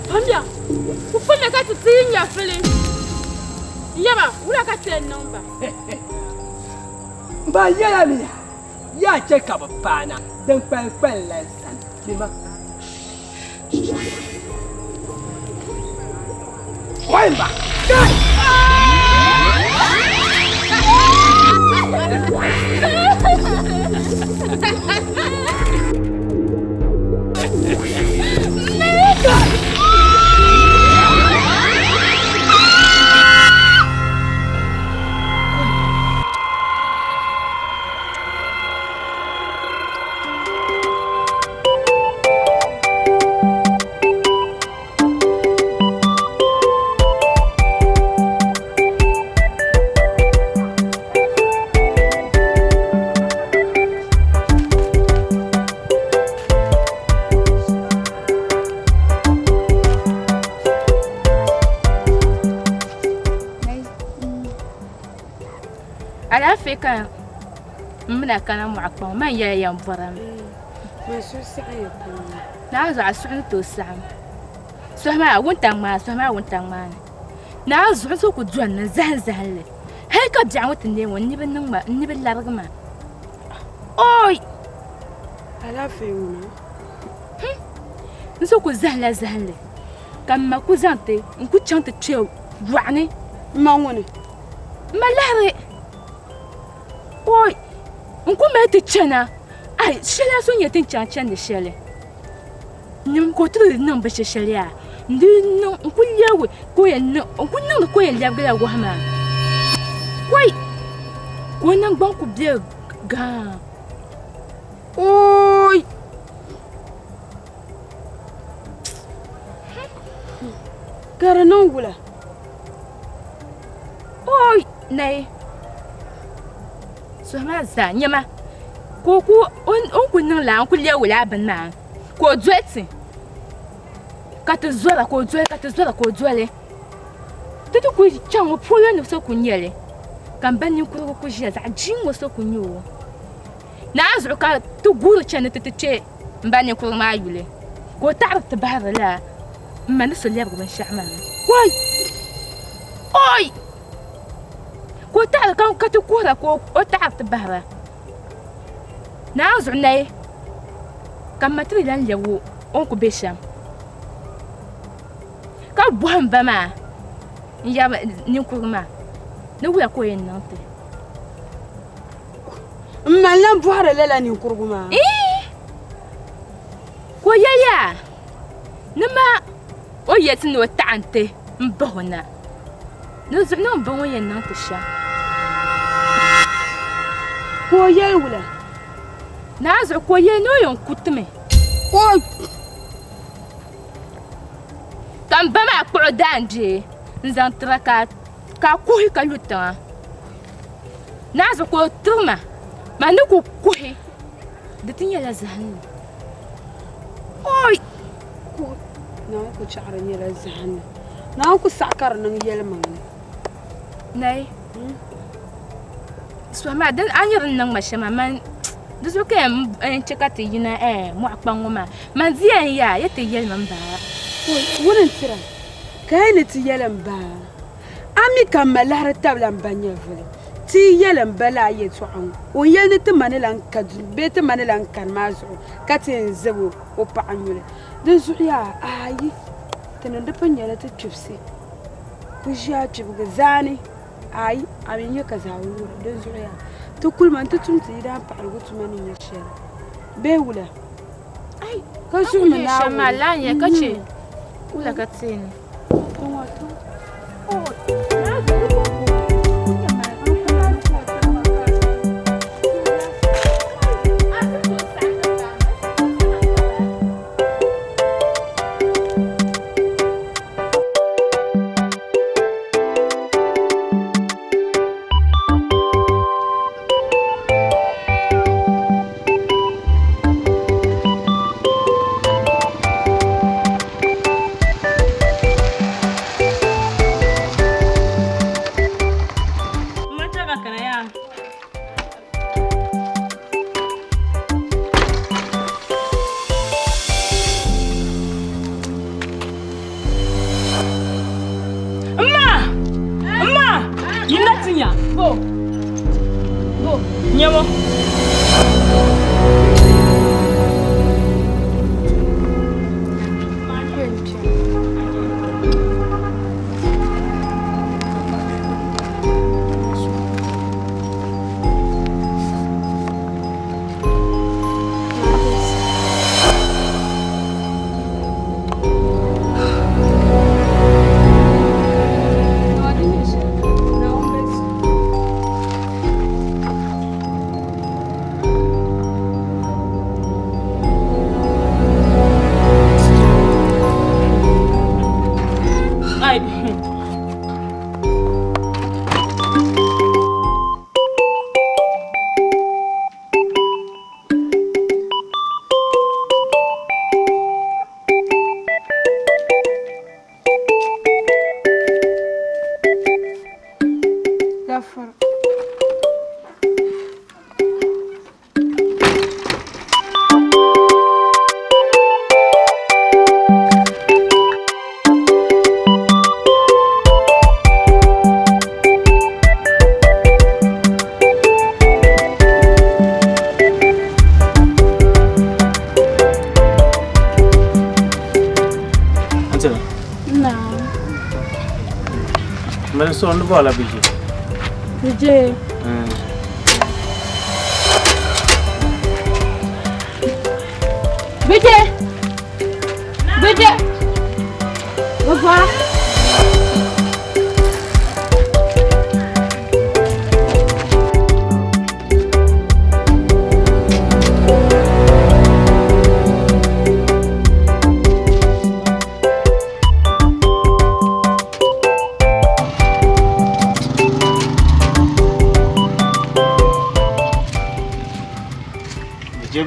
Pambia, vous pouvez me gâter si ya fele. Yaba, vous la gâter non ba. Ba yala mi ya ce ka babana dan kwalkwal lansan kima. Wai ba. Kan muna kana mu'aqban man ya yan faram ma su sai ko na zo asu to sam so ma wontan ma na zo so ku juan na zahal hay ka ja'wat ne wonni ban nan ma ni bil largma oy ala feuna nso ku zahla kam ma ku zante ku chante chew wani ma woni ma lahre oy nku meti chena ai shela so yetin chanchan de shele nim ko tu nan ba shele ya ndi no nku lewe ko ye no nku nan ko ye lewe la wahma wai ko nan gban ku bie ga oy gara non wula oy nay so ma za nyama ko ku on ku nan la ku lewe la ban na ko dweti ka te zora ko dwele tutu ku chan po le no so ku nyele kan ban ni ku ku jia za jin wo so ku nyu na azu ka tu guru chan te che ban ni ku ma yule ko ta'rif tabahar la ما نسوا اللي يبغوا من شعمان واي اوي كو تعرف كان كتو كورا كو تعرف تبهرة نعوز عني كما تري لان يو اونكو بيشام كان بوهم بما يا نيكو ما نويا كوين نانتي ما لان بوهر لا نيكو ما ايه كو يا نما ويت إنه تعانته مبهنا نزعنا مبويا نانتشا كويا ولا نازع كويا نويون كتمي اوي كان بما قعدان جي نزان تركات كاكوهي كالوتا نازع كو ترما ما نكو كوهي دتنيا لازهن اوي ناكو شعرني لازهن ناكو سعكر نيل من ناي سو ما دن انير نن ماشي ما دسو كان انشكاتي ينا مو اقبان ما زيان يا يتيل من با ولن ترى كاينه يلم با امي كمل لها التبلن بنيفل تي يلم بلا يتوعن ويلن تمن لان كد بيت من لان كان مازو كاتين زبو وبعنيله دزو يا اي تندبن يلا تشفسي كوجيا تشبغ زاني اي امين يكزاو دزو يا تقول ما انت تمتي دا بعرغت من يشيل بيولا اي كشو من شمالان يا كشي ولا كاتين Nyamo. Men så nu bara biji. Biji. Biji. Biji. Papa.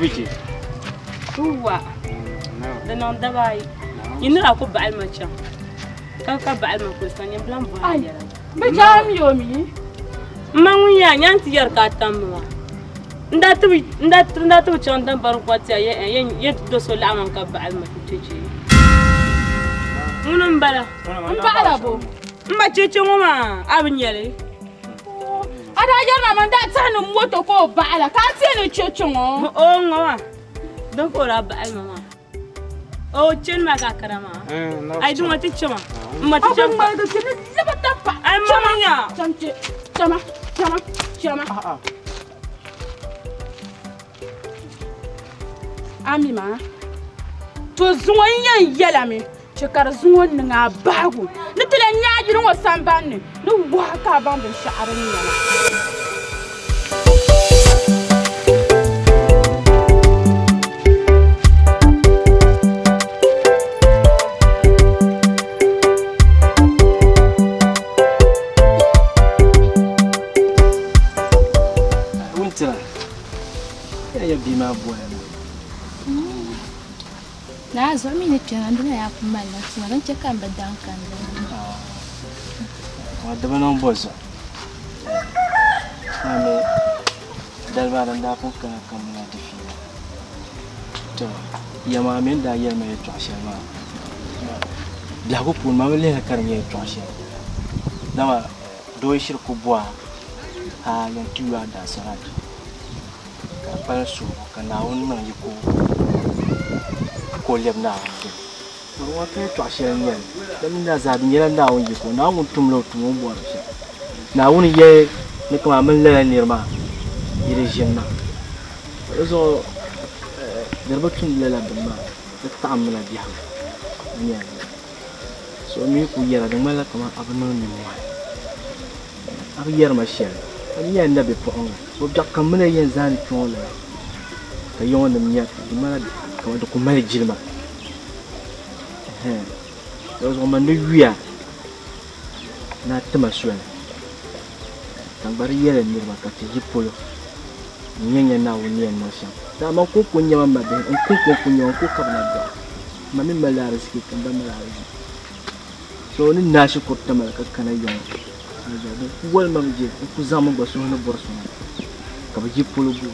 Biji. Uwa. Da non davai. Inira ko ba'al ma cha. Ka ba'al ma ko sanya blan ba ya. Be jam yomi. Mangu ya nyanti yar ka tamwa. Ndatu chondan bar kwati ye do so la man ka ba'al ma tuche. Munum bala. Mbala bo. Mba cheche ngoma abinyele. Ada yana man da tanu moto ko ba'ala ka tiene cheche ngo. O ngwa. Don ko ra ba'al mama. O chen ma ka karama. Ai dum wati chama. Mati chama. Ma do chen zaba tapa. Ai mama ya. Chama. Ami ma. To zuwa yan yala me. Chekar zuwa nga bagu. Ni tele nyaaji no sambanne. Ni wa ka ban bin sha'arin yana. Bima boy. Na zo mi ne pia ndina ya kumala na ran cheka mbadan kan. Wa da banon bozo. Ame dalba da ko ka kamla difi. To ya ma men da yar mai twashe ma. Bia ko pun ma le kar nye twashe. Dama do shirku bwa ha yan tuwa da saratu. Para su kana wonna yiko ko lebna ke ruwa ke twashe nyen dan da zabi nyen da won yiko na mun tumlo tumo bo shi na woni ye ne kuma mun le nirma ire jinna zo darbatun lela dama da ta'amula biha nyen so mi ku yara da mala kuma abun ne mu abu yar ma shi ani ya nabe po on so jakkan mun yen zan tola ka yon nam nya dimala ka do ko mari jilma so man no wiya na tama suwan tan bari yele ni ma ka ti jipolo nyenya na woni en no sha da ma ko ko nyama ma be on ko nyaw ko ka na da ma min mala riski kan da mala riski so ni na shi ko tamal ka kana yon wal mam je ku zamu ba so na borso ka ba jipolo bu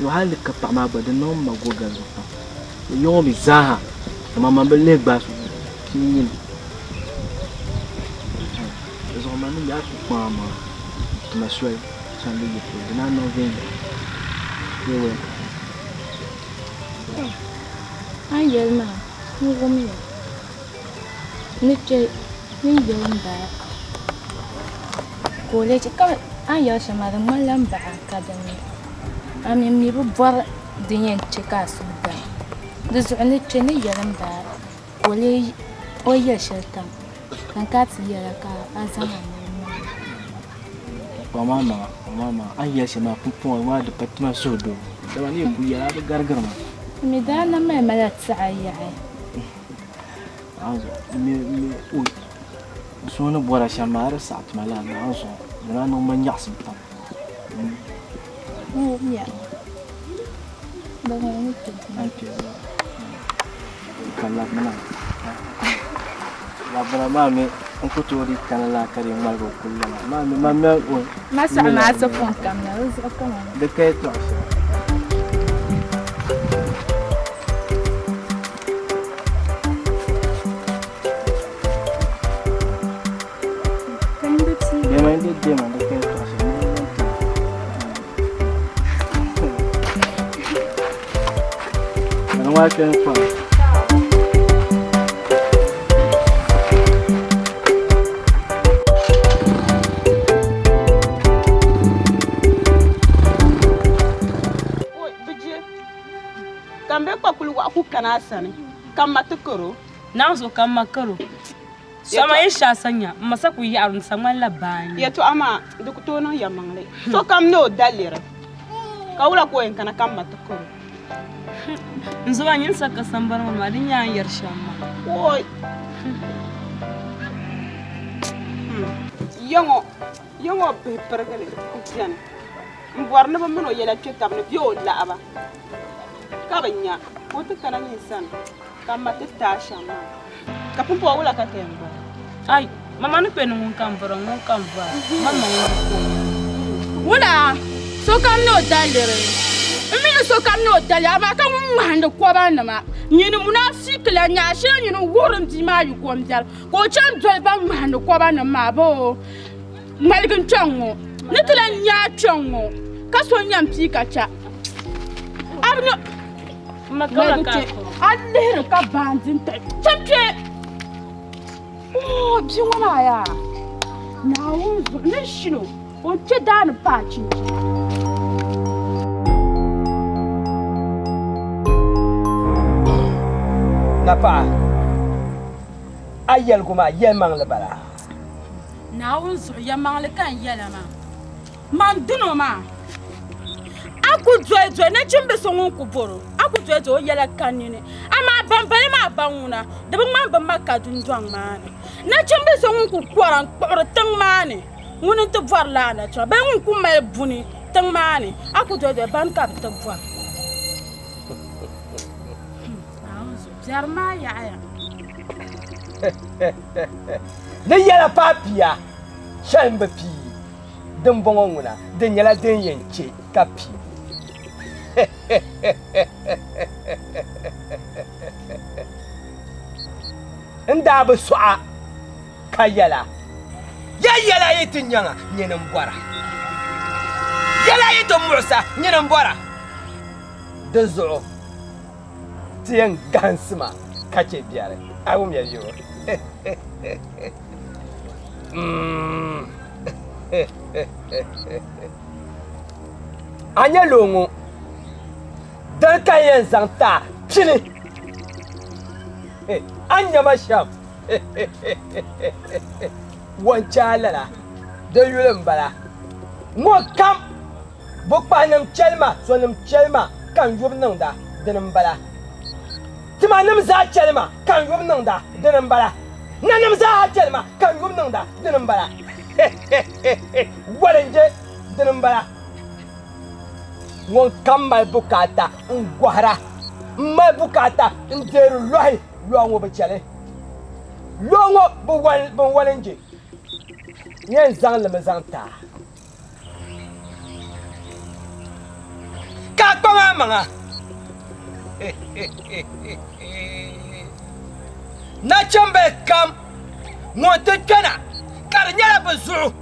yo hal ka pa ma ba de no ma go ga zo yo mi zaha ma ma be le ba so ni zo ma ni ya ku pa ma tuma soli sandi yipo na no venga yewe An yelma ni gomi ni je ni yelma ko le ci ka an yel sama da mallam ba ka da ni ami mi bu bor dinyen ci ka su da da zu ni ce ni yelma ko le o ye shelta kan ka ti yela ka azama mama an yel sama pupon wa da patma sodo da wani ku yela da gargarma ميدانا ما ملات سعية عاوز مي وي شلون بورا شمارة ساعة ملانا عاوز لأنه من يحسب طبعا مو يعني بغير أنت كلام منا ربنا مامي أنكو توري كان لا كريم ما يقول كلنا مامي ما سمع ما سفون كاملة رزق كمان دكيت عشان Demande que eu tô achando. Não é que eu falo. Oi, bije. Kambe kwa kulwa ku kana sani. Kamma tukuru. Nazo kamma karo. Sama yin shasanya masa ku yi arun saman labani. Yeto ama duk tono yamangle. So kam no dalira. Kawula ko en kana kamma tukuru. Nzo yin saka sambar ma din ya yar shamma. Oi. Yongo be pergale ku tian. Mborna ba mino yela tukam ne bio la aba. Kabanya ko to kana yin san. Kamma ta shamma. Kapumpo wala ka temba. Ai, mama no penu mun kan boro mun kan ba. Mama mun wala so kam no dalere mi so kam no dalere aba kan mun hande ko ba na ma nyini munafiki la nya she nyini worum di ma yu ko mjar ko chan dol ba mun hande ko ba na ma bo malgin chango ni tala nya chango ka so nyam pi ka cha abno makala ka alle ka bandin ta champion. Oh, biwana ya. Na unzo nishino. Onche dan pachi. Napa. Ayel kuma yemang le bala. Na unzo yemang le kan yelama. Manduno ma. Aku dwe na chimbe songon kuboro. Aku dwe yela kanine. Ama bambale ma banguna. De bang ma makka dunjwang mane. Na chimbe songon ku kwaran kwara tang mane. Woni to voir la na cha. Ba ngun ku mal buni tang mane. Aku dwe ban ka to voir. Auzu jarma ya. Ne yela papia. Shambe pi. Dum bongona. De nyela den yenche kapi. Nda ba su'a kayala yala yitin yanga nyenan bora yala yitin mursa nyenan bora dazo tiyan gansima kace biyare awum ya yo anya longo dan kayen zanta pini anya masham wanchalala da yulen bala mo kam bokpanam chelma sonam chelma kan yub nangda dinam bala timanam za chelma kan yub nangda dinam bala nanam za chelma kan yub nangda dinam bala walanje dinam bala won kam mal bukata ngwara mal bukata nderu lohi longo be chale longo bo walanje yen zang le mazanta ka konga manga na chambe kam mo te kana kar nyala bezu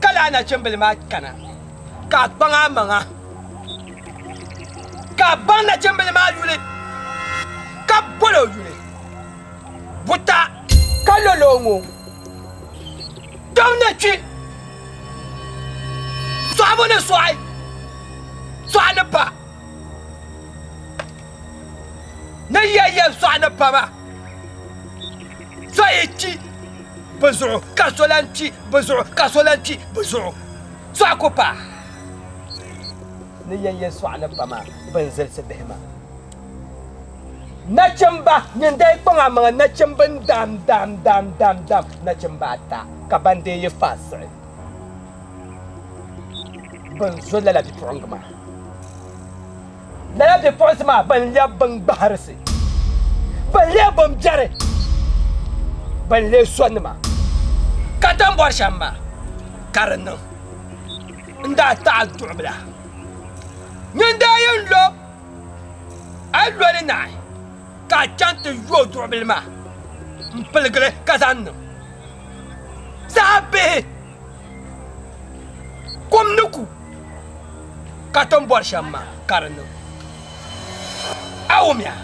kala na chimbili ma kana ka banga manga ka banga chimbili ma yule ka bolo yule buta kalolongo domna chi so abone soai so anapa na yeye so anapa ma so echi bezo kasolanti bezo so akopa na yeye so anapa ma banzal sabehma na chamba nyendai panga mga na chamban dam na chambata kabande ye fasre ban so la bi prongma la bi posma ban ya ban baharse ban le bam jare ban le sonma katam bor shamma karno nda ta dubla nyendai lo ai lo ni nai ka chante yo drobilma mpelgre kazan sabe kom nuku katom bor shamma karno awumya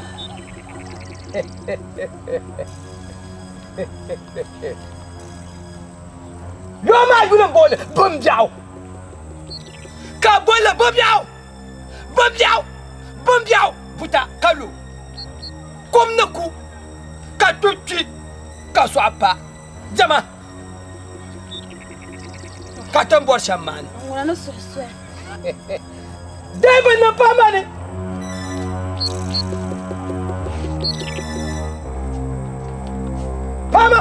yo ma yule bol bum jaw ka bol bum jaw puta kalu kom naku ka tuti ka swapa jama ka tambor shaman Ngwana suswe. debe na pamane pama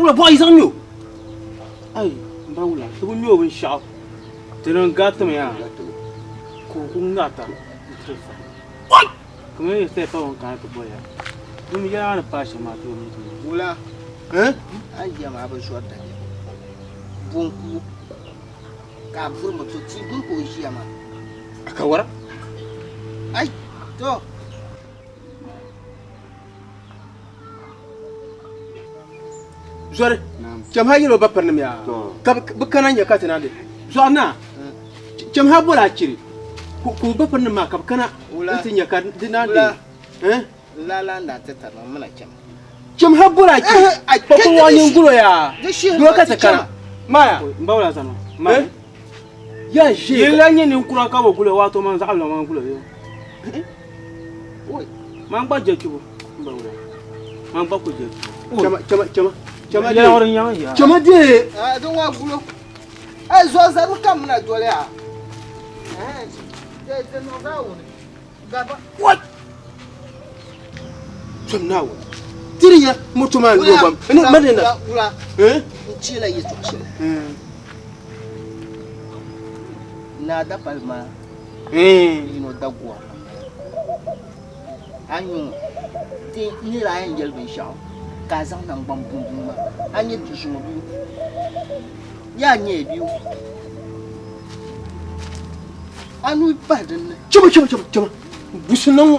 Wala boy isang nyo. Ay, mbawula. Tubo nyo bin shaw. Tinang gata mo yan. Kung gata. What? Kung yung step pa kung kaya to boy ya. Yung yan na pa siya mati. Wala. Eh? Ay, yama abang suat tadi. Bungku. Kabur maksud si bungku isi yama. Akawara? Ay, tu. Zore. Jam ha yelo bapar nam ya. Bukana nya katina de. Zona. Jam ha bola chiri. Ku bapar nam ma kabkana. Itin nya ka dinade. Eh? Lala na tata na mana jam. Jam ha bola chiri. Ko ko wani ngulo ya. Do ka takana. Maya. Mbawla sana. Maya. Ya je. Yela nya ni nkura ka bo gulo wato man za Allah man gulo yo. Oi. Man ba je kibo. Mbawla. Man ba ko je. Chama Yela orang yang ya. Chama de. Ah, don't want gulo. Ay, zo za ru kam na dole a. De no ga woni. Gaba. What? Nawa. Tiriya mutuma ngobam. Ni madena. Ula. Eh? Chila yiso chila. Na da palma. Ino dagwa. Anyu. Ti ni la angel bin shaw. ka zaŋ nangbani buŋbuŋ maa a nyɛ duzuŋo biu yaa nyɛɛ biu a nuu pahi dinni chama busi niŋ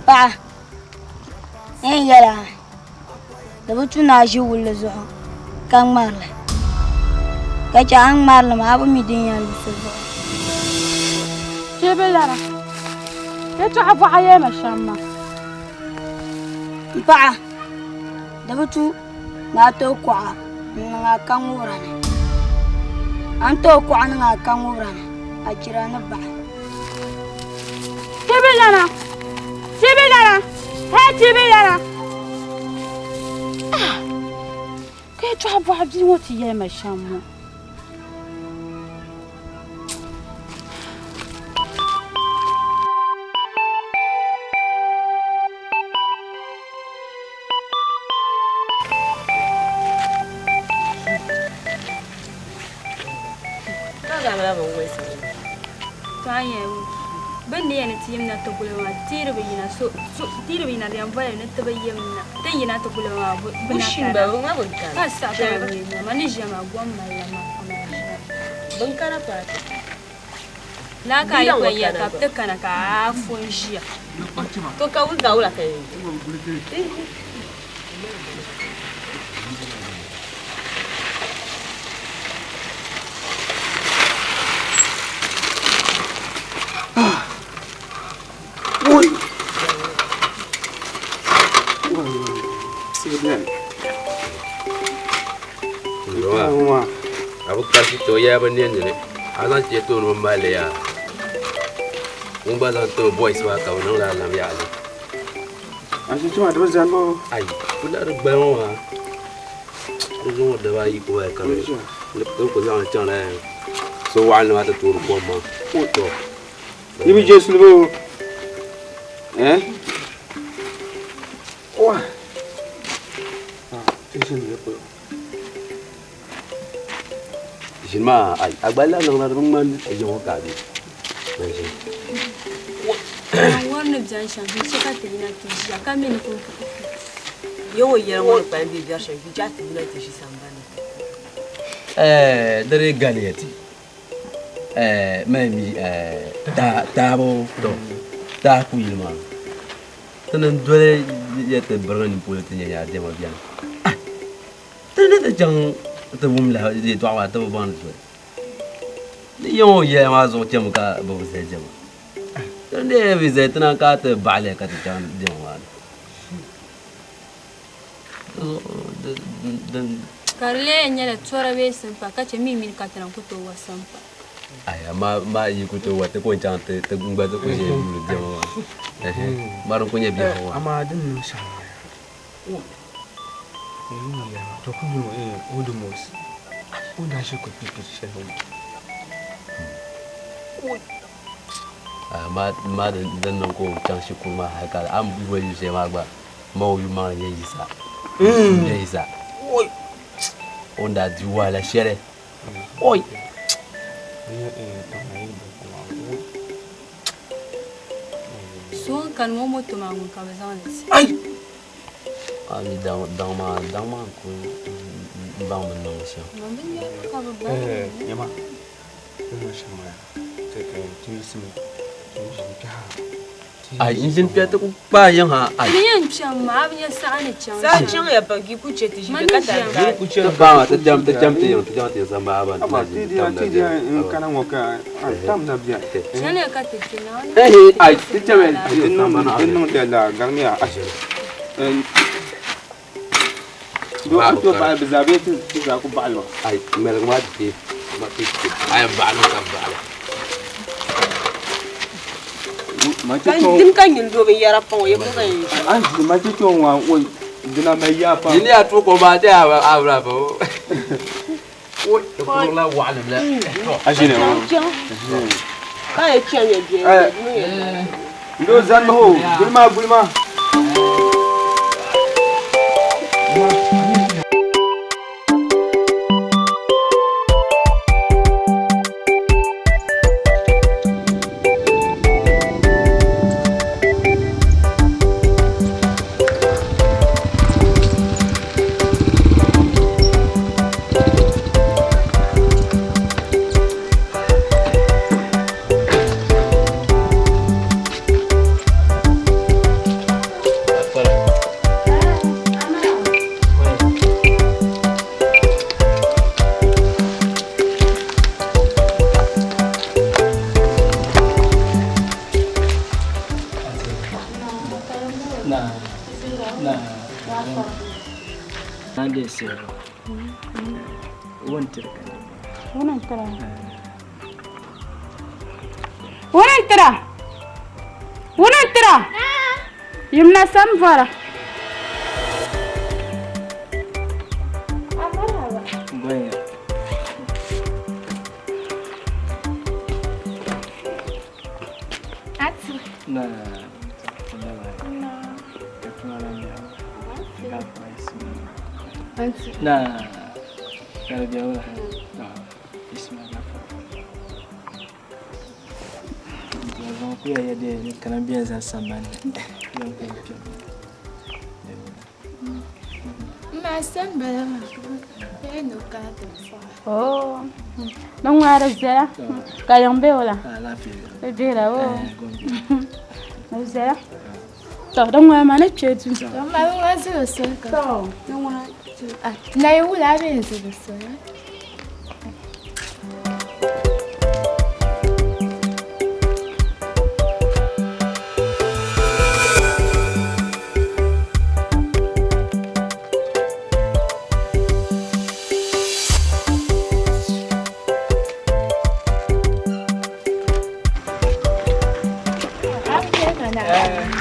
Pa, en yala. Dabu tuna ji wulle zo. Kan marle. Ka ja an marle ma abu mi din yan so zo. Kebelara. Ke to abu haye ma shamma. Pa. Dabu tu na to kwa nga kan wurane. An to kwa nga kan wurane. A kira na ba. Kebelara. Kebelara. Hey kebelara. Ke to abu abdi woti ye ma shamma. Bende yana tiyim na to gulawa tire be yana so tire be yana da yamba na to be yamna dan yana to gulawa bana Bushin ba nga bunka. ka sa ta ne mani jama gwamma lama Bunka na fa. na ka yi kwanya ka ta kana ka fon jiya To ka wuga wula kai. Abu kasi to ya banian je. Asan je to no male ya. Umba zan to boys wa ka wono la lam ya ali. Asin cuma ada zan bo. Ai, pula ru ba wa. Zo da ba yi ko ka. Le ko zan chan la. So wa na ta tur ko ma. To. Ibi je sulbo. Wah. Tension dia po. Sima ai agbala nang na rumman e yo ka di. wannan jan shan shi ka ta yana ki ya ka mini ko Yo yera mo pa ndi jar shan ki jati na ti shi sambani. Dare galiyati. Mai tabo to. Ta ku yilma. Tanan dole ya ta baran politin ya de ma biyan. Tanan da jan ta bum la de to wa ta ban so. Ni yo ye ma zo tem ka ba sai jama. Dan de visit na ka ta bale ka ta jan de ma. karle nyala tsora be sampa ka ce mimi ka tan ko to wasampa Aya ma yi ku to wata ko jan ta gumba ta ko je mu de ma. Maron ko nye biya wa. Ama din sha. Ya to ku no odumos. Onda shi ko pipi shi ho. Ma dan nan ko can shi kuma haka an bi wani sai ma ba mawu ma yayi sa yayi sa oi onda diwa la shere oi so kan mo moto ma ngun ka bezan ai ami dans ma ko ba mo no shi Yama. Ina shama. Sai kai tuisimi. ai injin peta ku ba yan ha ai ni yan chan ma abin ya sa ne chan Sa chan ya ba ki ku ce ti shi ka ta. ku ce ba ta jam ta san ba ba Ama tidia in kana ngoka. Tam na biya. chan ne ka te na ai ti jame Dinno de la garmia ashe. Do to ba bizabe ti za ku balwa. ai mer ma ti I am bad. Dim kan yin do be yara pon ye ko kan. An ma ci to wa o dina me ya pa. Ni ya to ko ba ta abra bo. O ko la wa le la. Ajine wa. Ka ye chen ye je. Ndo zan ho, gulma. Wunantira. Yumna samvara. Nah, kalau jauh lah. Bismillah. Jangan aku ya dia ni kerana biasa saman. Yang penting. Masan balama. Eno kata. Oh, não era Zé? Caiam beola. Lá filho. Beira oh. Não Zé? Tá, não é mais nada. Não mais o seu. Tá, não é. Ah, na eu lá vem isso você.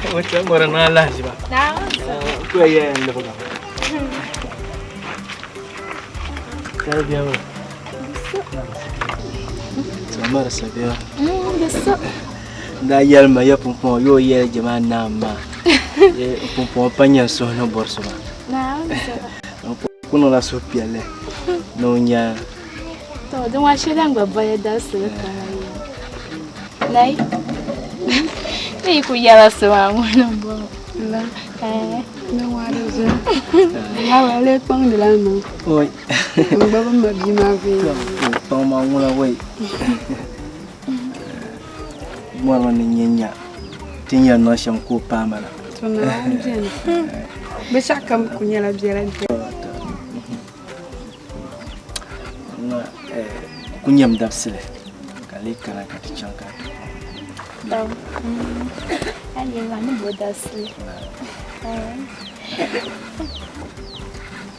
Macam orang nalah je bah. Nah. Aku ayah yang lepas. Kalau dia apa? Sama rasa dia. Besok. Dah yel maya pumpon yo yel zaman nama. Pumpon panjang so no borso. Nah. Aku nolak sopi ale. Nonya. Tahu dia masih lang babaya dah selesai. Nai. Ni ku yala semua nombor. Lah. Não era Zé. Ah, ele pão de lá não. Oi. Baba magi mavi. Pão mangula wei. Mwana ni nyenya. Tinya no sham ku pamala. Tuna jeni. Besha kam kunyala biara. Kunyam dapsile. Kali kana katichanga. Tahu. Ali mana bodas ni.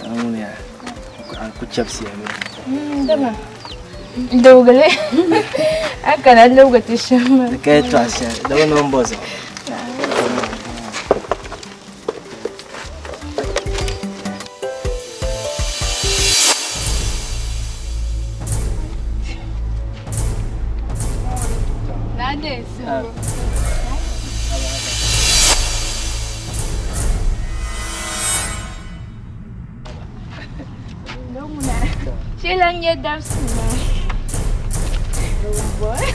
Kamu ni aku cap siapa? Dama. Dogale. Akan ada juga tisam. Dekat tu asyik. Dah nombor sah. Nada isso. Silang ya dah semua. Boy.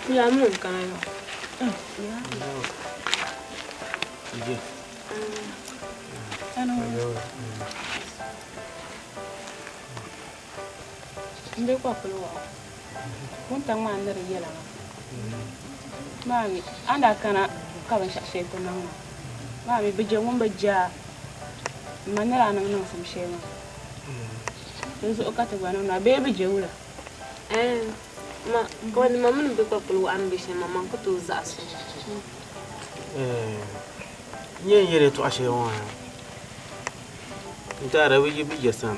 Ya mun kana yo. Mbe kwa pulwa. Kun tang ma ndar yela. Mami, anda kana ka ban shashe ko nan. Mami bije mun bajja. Manara nan nan sam shema. Yanzu o ka ta gwanan na be bije wura. Ma ko ni mamun be kwa pulwa an be shema man ko to za su. Nye yere to ashe wa. Nta rawi bije san.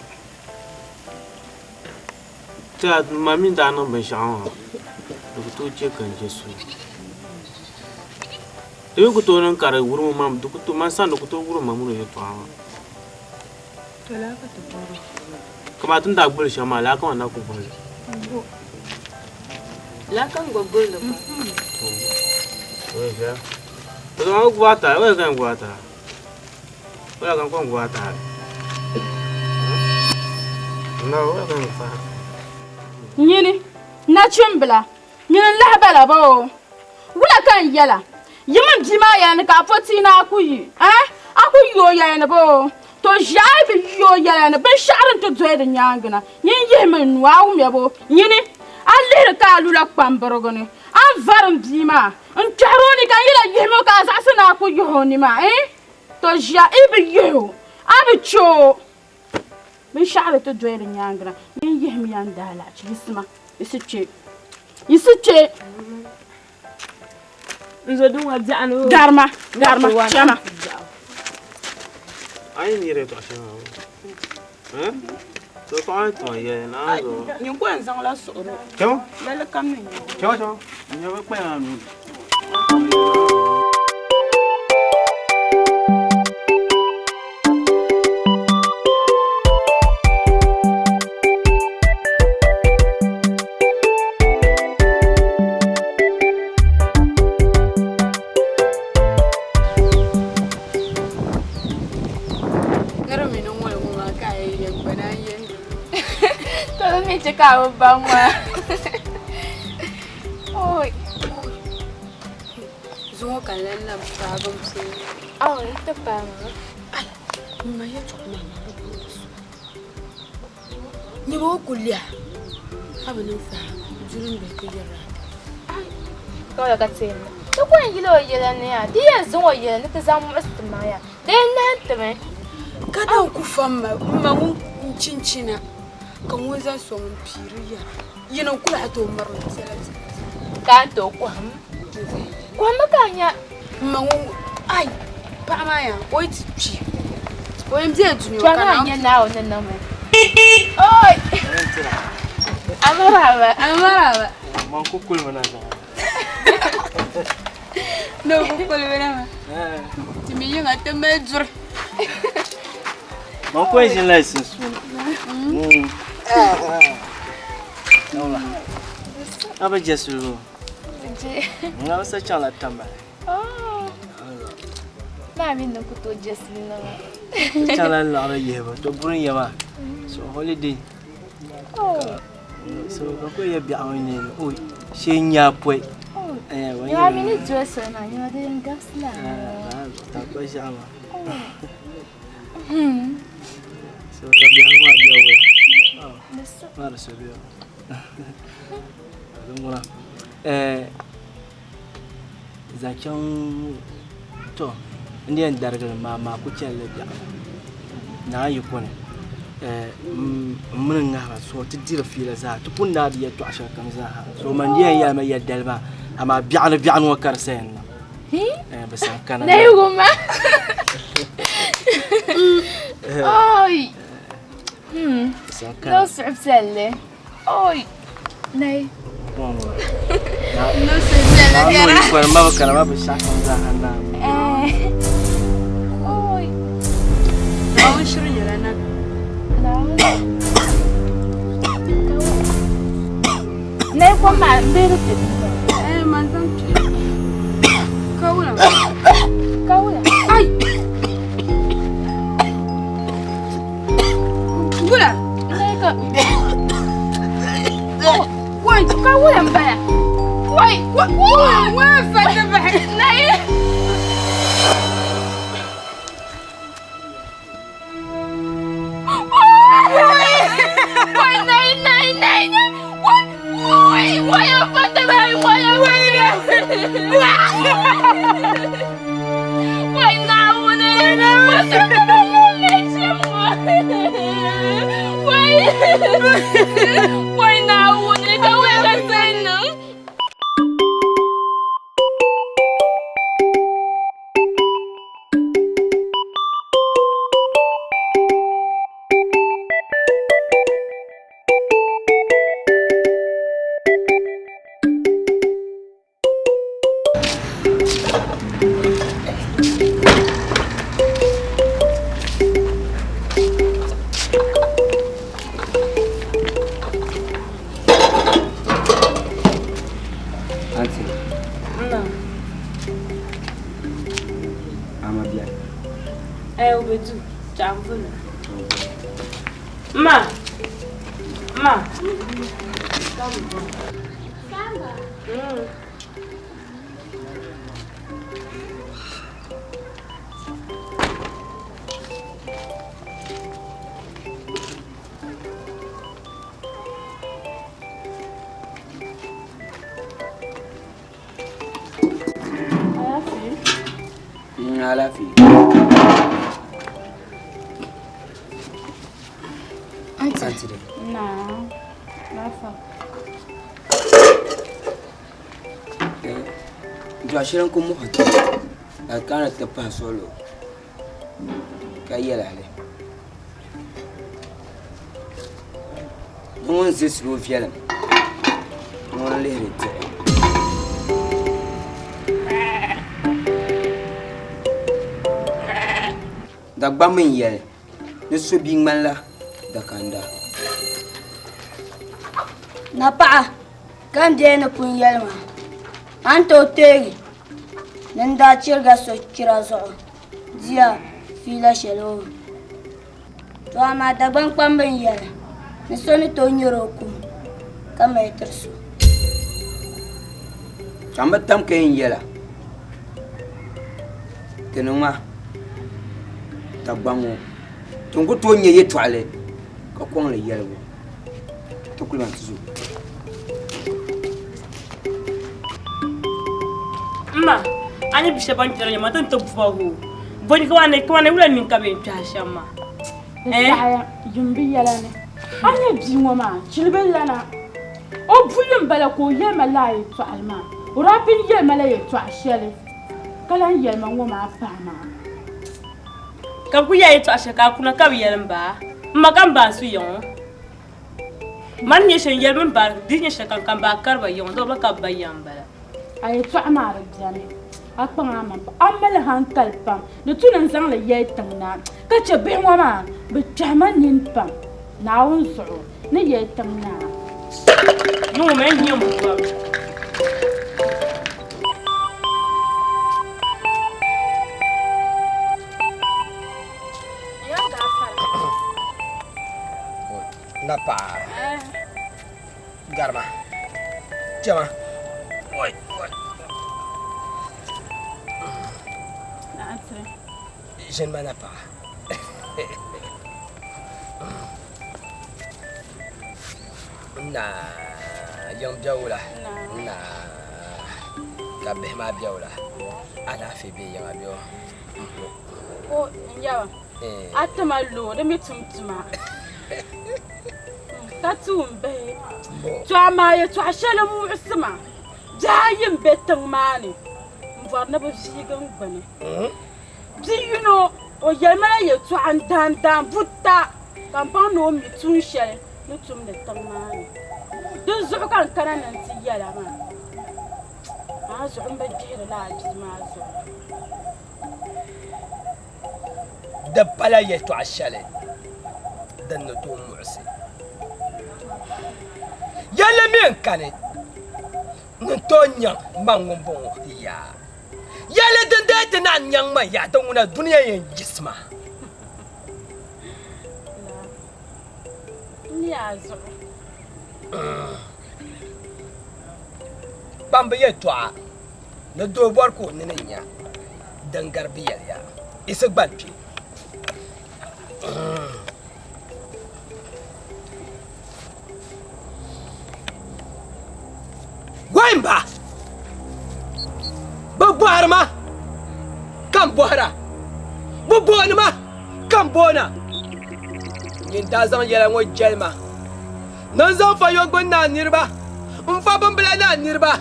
Ta mami da nan ban sha'awa duk to ce kan Jesu duk to nan kare wurin mam duk to man san duk to wurin mamu ne to hawa To la ka to boro. kuma tun da gbur shama la kan na ku bole La kan gogo da ba. oye ya to ma ku bata oye kan ku bata oye kan ku bata na oye kan fa Nyini na chimbla nyini lahbala bo wula kan yala yimin bima ya ni ka foti na akuyi akuyi yo ya ni bo to jai bi yo ya ni ben sharin to doy da nyangina nyin yemin nuwa me bo nyini alle ka lula kwamborogoni an varin bima an taroni kan yila yemo ka sasa na akuyi honi ma to ja ibi yo abi cho ben sharin to doy da nyangina nyin yemi yan dala ci bisma Yisiche. Nzo dun wa janu. Darma, chama. ai ni re to ashe wa to ko to ye na zo Nyin ko en sang la soro. kyo Bele kam ni. kyo ni ba pa na nu Kau bangwa. Oi. Zo kan lallan babam sai. Oh, itu bangwa. Ma ya to ma. Ni bo kulliya. Abin fa jurin bai kai yara. Kau dah kata. Tu kau yang gila ya ni ya. Dia zon ya ni tu zaman istimaya. Dia nanti me. Kada ku famma mamun cincina. Kan waza so mun firiya yana kula to maron salati Kan to kwam. Kwam makanya mangu ai pa maya oi ti oi mze tunyo kana nya na ona na me. Oi. Amarawa. man ko kul mana za no ko kul bena ma ti mi yanga te mejur man ko yin license Nola. Apa Jesu? Ngapa sa chala tamba? Oh. Mami nak kutu Jesu na. Chala la yeba, to burin yeba. So holiday. Oh. So ko ya bi awni. Oi, shenya poi. Ya mini Jesu na, ya de ngasla. Ta ko shama. So ta bi ma bi awla. Mara sabia. Ngora. Zakan to ndiyan dargal ma ku celle ja. Na yi ko ne. Mun nga so ti dira fila za to kunda da to asha kan za. So man ndiyan ya mai yaddal ba amma bi'an wa karsen. Bas kana. Na yuguma. Oi. No صعبتلي. أوي. ناي. no se la cara. Ma bakara ma bishaka zahana. أوي. awon shirin yara na لا. ناي كم بيرت. man zan ci kawula كولا. ai gula ناي ك. wai كولا مبلا. وي. وين فتح ناي على في أنت أنت نعم لا فرق جاشرنكم محط كانت تبها سولو كأي عليه نون زيسلو فيلم نون لهرت دغبا من يل نسو بين مالا دكاندا نبع كان دينا بين يلما أنت أتيجي نندا تشرجع سكرا زو زيا فيلا شلو فما دبان قام بين يل نسوني تونيروكم كما يترسو كم تام كين يلا تنوما تبانو تونكو توني يتوالي كقول لي يلا تقول ما تزو ما أنا بشبان ترى ما تنتبهوا بني كمان ولا من كبير تهشما الساعة ينبي لنا أنا بزيمو ما شلبل لنا أو بولم بلكو يوم لا يتوعل ما ورابين يوم لا يتوعل شلي كلام يوم هو ما فهمه كابويا يتوعل كابونا كابيا لمبا ما كان باسويون من يشن يوم بار دين يشن كان باكر بيون دوبلا كابيا بلا أي توعمار الجاني أكبر عمان أمل هانكالبام نتونا نزعل يتمنا كتشبه وما بتجمع ينبام ناون صعود نيتمنا يوم من يوم Napa Garma Chama Oi Je ne m'en ai pas. Nah, yang jauh lah. Nah, kabeh mah jauh lah. Ada Phoebe yang abio. Oh, ya. Atamalu, demi tumtuma. Tatumbe. Tuama ya tuashela mu usma. Jayim betang mani. Mvarna bisigan bani. Do you know, or Yamaya to Andan Buta, Campano, Mitsushel, Nutum the Tamani. Those who can Canan and see Yalaman. I was on the dear large master. The Palaya to Ashale, then the two mercy. Yalaman can it. Nutonia, Mangumbo, ya. Yale den de nan yang ma ya don na duniya yin gisma ni azo kpambi yɛltɔɣa ni doo bɔri ka o nini nya din gari bi yɛliya isi gban kpe Wimba! Bubbarma! Kan bohra! Bubonma! Kan bona! Yinta zan yɛla ŋɔ jɛlima. Nan zan fa yɔgbun na niriba. N fa bimbila na niriba.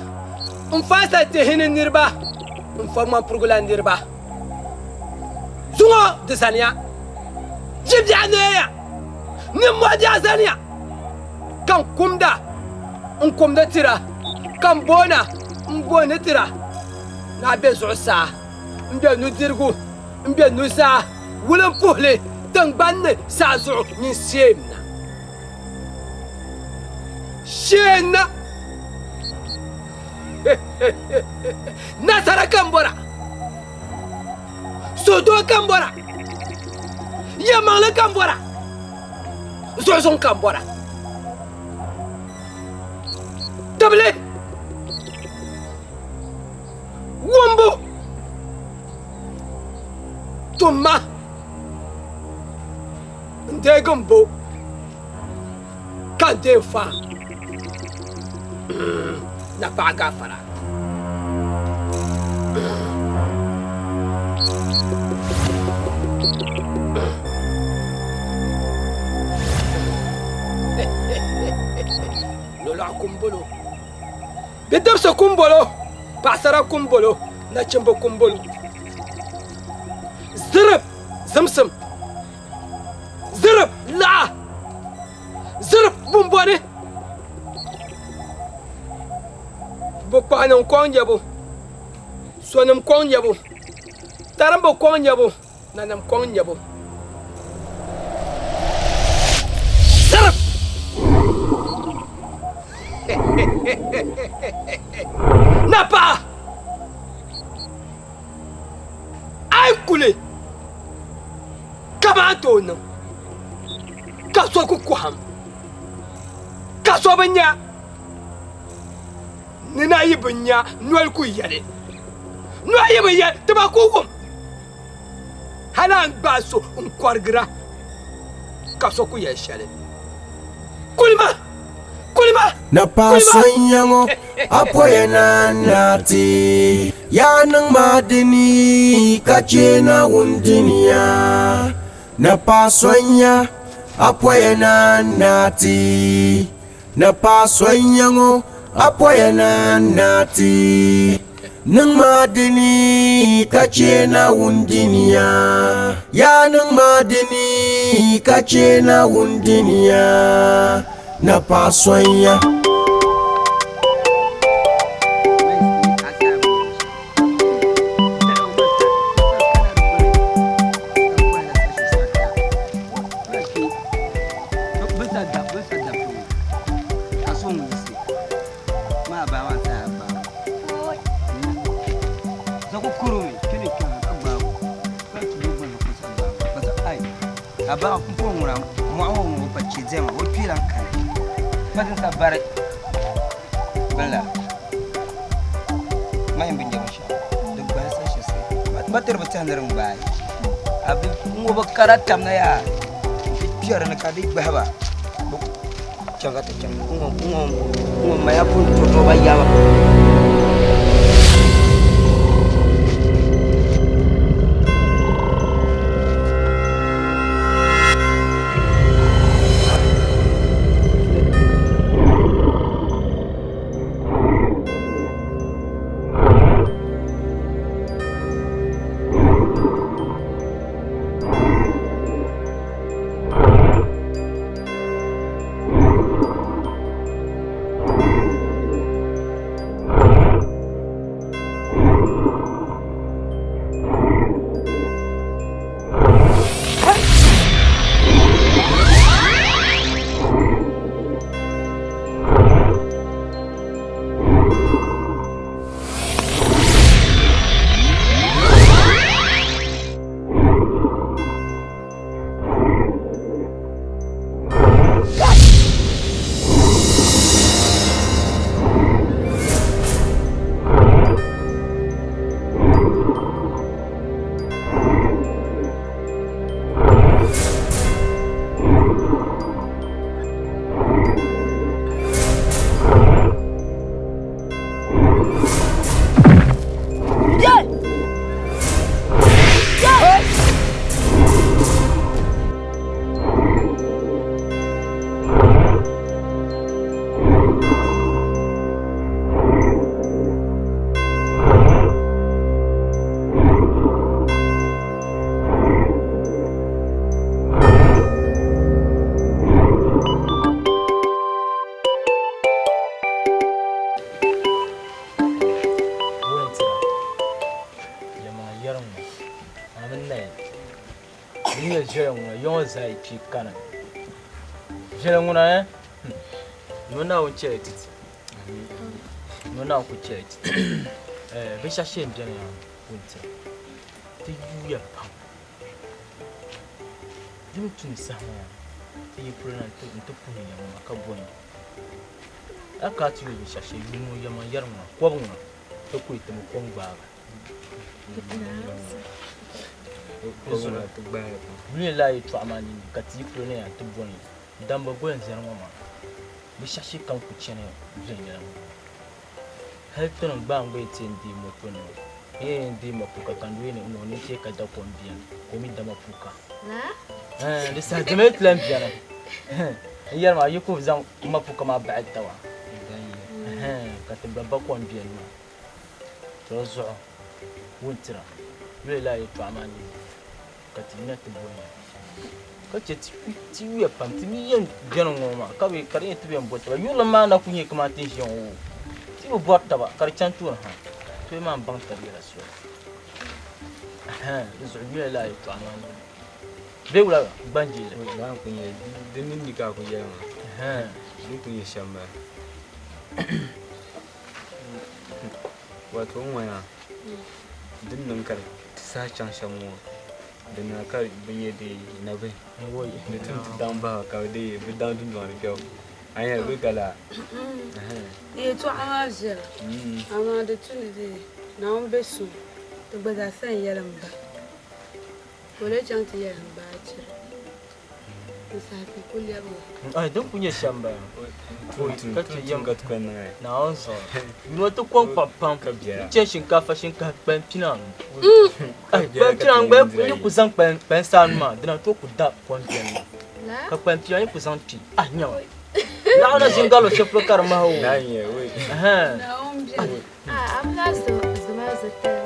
N fa satihi ni niriba. N fa ŋmanpurugula niriba. Zuŋɔ di saniya. Jibia neeya. Nimmɔdiya zaniya. Kan kumda. N kumda tira. Kan bona n boni tira na be zuɣusaa n be nudirigu n be nuzaa wulin puhili tingbanni saa zuɣu nin sheemna nasara kan bɔra sodo kan bɔra yɛmaŋli kan bɔra zuɣusuŋ kan bɔra tabili Wumbo Tumma Ndegumbo Kande fa Na paga fara Lola kumbolo Bidabsa kumbolo Pasara kumbolo na chimbo kumbolo Zirib zimsim Zirib la Zirib bumbone Bukpanim kong yabo Sonim kong yabo Tarambo kong yabo Nanam kong yabo Zirib Napa Ai kule Kaba tono Kaso ku kuham Kaso banya Nina yibanya Nwel ku yale Nwel yibanya Taba kukum Halan baso Nkwargira Kaso ku yashale Kulima Na pasanyango apoya na nati ya nang madini kachena undinia na pasanya apoya na nati na pasanyango apoya na nati nang madini kachena undinia ya nang madini kachena undinia na pasonya Aba kumpungura mwa pachizema wotwira nkare Fadin sabare bala mai bin jamu sha duk ba sai shi sai batar batanar mu bai abin mu ba karata na ya fiyar na kadi ba changa ta changa mu mai abun to ba ya ba nguna yon zai pi kana jere nguna nona on charity nona ku charity be chercher bien wunta ti yuya pam dim tuni sama ti prunan to puni ya makaboni aka ti be chercher yuno ya ma yarma ko buna to ku ite mo kongba Ozona to ba lui là il toi mani ka ti prunan ya to boni damba go en zerma ma be chercher kan ku chene bien ya help ton bang be tindi mo tono ndi mapuka kandwini unaonesha kaja kuambia komi dama puka na de sa demet lampiana yar ma yuko zan mapuka ma ba'd tawa katibba ba kuambia ma tozo wultra lela yetu amani katina tiboya kace ti wiya pam ti mi yen jeno ngoma kabe kare ti biyan bota yula ma na kunye kama tin shi on ti bo bota ba kar chantu ha to ma ban tabira so zubiya la yetu amani be wala banjile ba kunye dinin dika kunye ma ni kunye shamba wato waya dinnan kar sa can shamu dinna kar binye de na be woy ne tun dan ba ka de bi dan dun don ke anya be kala e to amaje ama de tun de na on be su to bada san yaran ba wala can ti yaran ba ce safi kulya ba ai dan kunye shamba kace yam ga tukun na on so no to kon papam ce shinkafa ban pinan ai ban pinan ba ni kusan ban san ma dana to ku da kon pinan ka ban pinan ku san pi anya na ona singalo cheflo kar ma ho na ye we na on bi am ga zo zama zata